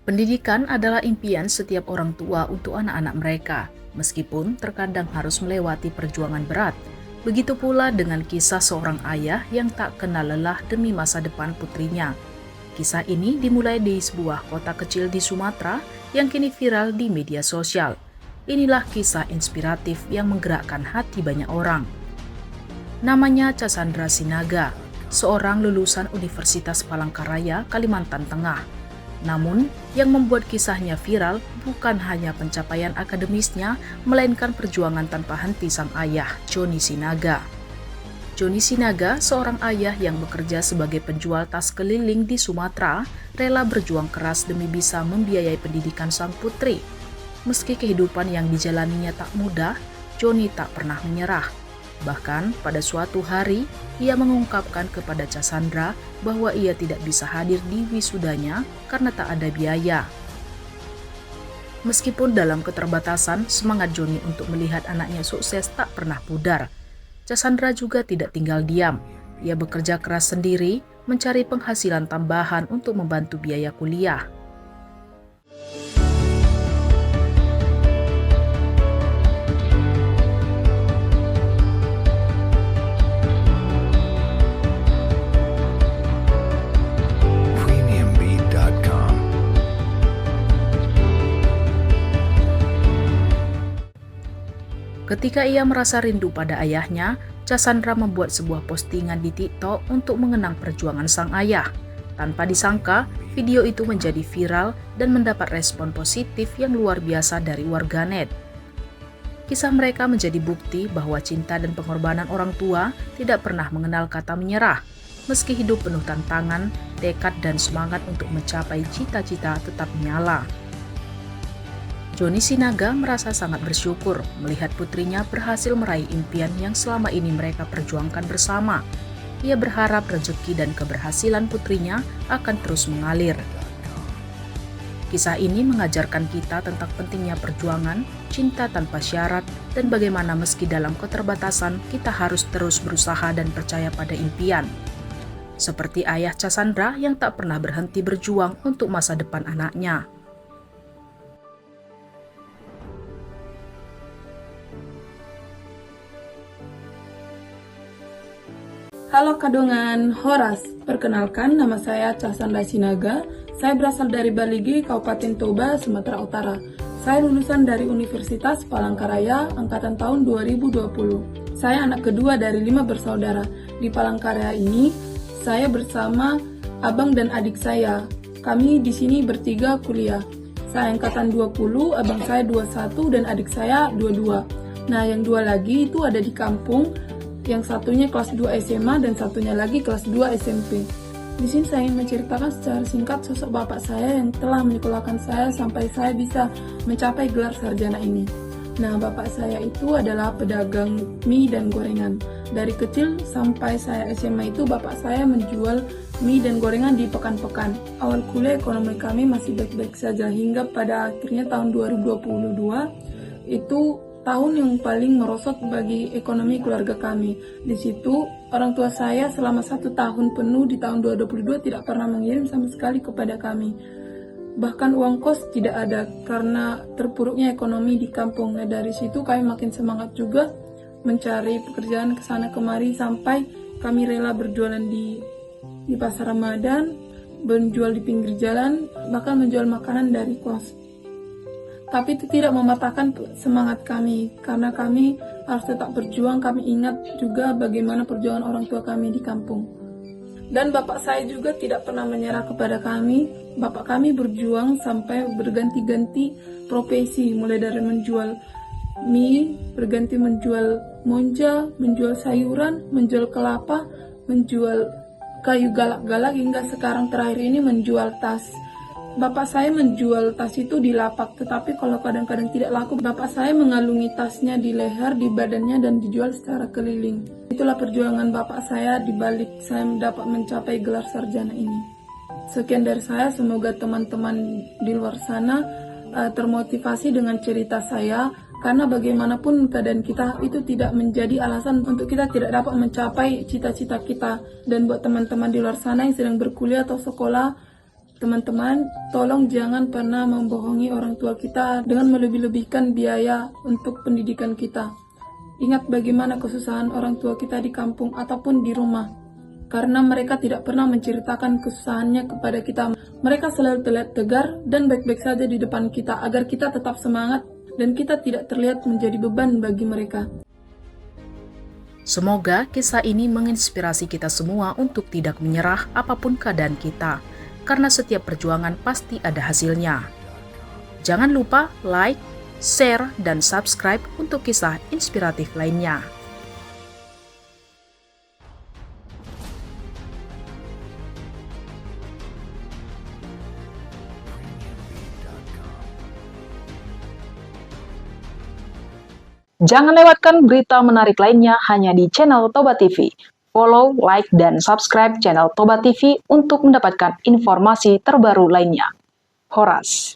Pendidikan adalah impian setiap orang tua untuk anak-anak mereka, meskipun terkadang harus melewati perjuangan berat. Begitu pula dengan kisah seorang ayah yang tak kenal lelah demi masa depan putrinya. Kisah ini dimulai di sebuah kota kecil di Sumatera yang kini viral di media sosial. Inilah kisah inspiratif yang menggerakkan hati banyak orang. Namanya Cassandra Sinaga, seorang lulusan Universitas Palangkaraya, Kalimantan Tengah. Namun, yang membuat kisahnya viral bukan hanya pencapaian akademisnya, melainkan perjuangan tanpa henti sang ayah, Joni Sinaga. Joni Sinaga, seorang ayah yang bekerja sebagai penjual tas keliling di Sumatera, rela berjuang keras demi bisa membiayai pendidikan sang putri. Meski kehidupan yang dijalaninya tak mudah, Joni tak pernah menyerah. Bahkan pada suatu hari, ia mengungkapkan kepada Cassandra bahwa ia tidak bisa hadir di wisudanya karena tak ada biaya. Meskipun dalam keterbatasan, semangat Joni untuk melihat anaknya sukses tak pernah pudar. Cassandra juga tidak tinggal diam. Ia bekerja keras sendiri, mencari penghasilan tambahan untuk membantu biaya kuliah. Premiumbeat.com. Ketika ia merasa rindu pada ayahnya, Cassandra membuat sebuah postingan di TikTok untuk mengenang perjuangan sang ayah. Tanpa disangka, video itu menjadi viral dan mendapat respon positif yang luar biasa dari warganet. Kisah mereka menjadi bukti bahwa cinta dan pengorbanan orang tua tidak pernah mengenal kata menyerah. Meski hidup penuh tantangan, tekad dan semangat untuk mencapai cita-cita tetap menyala. Joni Sinaga merasa sangat bersyukur melihat putrinya berhasil meraih impian yang selama ini mereka perjuangkan bersama. Ia berharap rezeki dan keberhasilan putrinya akan terus mengalir. Kisah ini mengajarkan kita tentang pentingnya perjuangan, cinta tanpa syarat, dan bagaimana meski dalam keterbatasan kita harus terus berusaha dan percaya pada impian. Seperti ayah Cassandra yang tak pernah berhenti berjuang untuk masa depan anaknya. Halo Kadongan, Horas. Perkenalkan, nama saya Cassandra Sinaga. Saya berasal dari Baligi, Kabupaten Toba, Sumatera Utara. Saya lulusan dari Universitas Palangkaraya, angkatan tahun 2020. Saya anak kedua dari 5 bersaudara. Di Palangkaraya ini, saya bersama abang dan adik saya. Kami di sini bertiga kuliah. Saya angkatan 20, abang saya 21, dan adik saya 22. Nah, yang dua lagi itu ada di kampung. Yang satunya kelas 2 SMA dan satunya lagi kelas 2 SMP. Di sini saya ingin menceritakan secara singkat sosok bapak saya yang telah menyekolahkan saya sampai saya bisa mencapai gelar sarjana ini. Nah, bapak saya itu adalah pedagang mie dan gorengan. Dari kecil sampai saya SMA itu bapak saya menjual mie dan gorengan di pekan-pekan. Awal kuliah ekonomi kami masih baik-baik saja hingga pada akhirnya tahun 2022 itu tahun yang paling merosot bagi ekonomi keluarga kami. Di situ, orang tua saya selama 1 tahun penuh di tahun 2022 tidak pernah mengirim sama sekali kepada kami. Bahkan uang kos tidak ada karena terpuruknya ekonomi di kampung. Nah, dari situ kami makin semangat juga mencari pekerjaan ke sana kemari sampai kami rela berjualan di pasar Ramadan, menjual di pinggir jalan, bahkan menjual makanan dari kos. Tapi itu tidak mematahkan semangat kami, karena kami harus tetap berjuang. Kami ingat juga bagaimana perjuangan orang tua kami di kampung. Dan bapak saya juga tidak pernah menyerah kepada kami. Bapak kami berjuang sampai berganti-ganti profesi, mulai dari menjual mie, berganti menjual monja, menjual sayuran, menjual kelapa, menjual kayu galak-galak, hingga sekarang terakhir ini menjual tas. Bapak saya menjual tas itu di lapak, tetapi kalau kadang-kadang tidak laku, bapak saya mengalungi tasnya di leher, di badannya, dan dijual secara keliling. Itulah perjuangan bapak saya di balik saya dapat mencapai gelar sarjana ini. Sekian dari saya, semoga teman-teman di luar sana termotivasi dengan cerita saya, karena bagaimanapun keadaan kita itu tidak menjadi alasan untuk kita tidak dapat mencapai cita-cita kita. Dan buat teman-teman di luar sana yang sedang berkuliah atau sekolah, Teman-teman, tolong jangan pernah membohongi orang tua kita dengan melebih-lebihkan biaya untuk pendidikan kita. Ingat bagaimana kesusahan orang tua kita di kampung ataupun di rumah. Karena mereka tidak pernah menceritakan kesusahannya kepada kita. Mereka selalu terlihat tegar dan baik-baik saja di depan kita agar kita tetap semangat dan kita tidak terlihat menjadi beban bagi mereka. Semoga kisah ini menginspirasi kita semua untuk tidak menyerah apapun keadaan kita, karena setiap perjuangan pasti ada hasilnya. Jangan lupa like, share, dan subscribe untuk kisah inspiratif lainnya. Jangan lewatkan berita menarik lainnya hanya di channel Toba TV. Follow, like, dan subscribe channel Toba TV untuk mendapatkan informasi terbaru lainnya. Horas.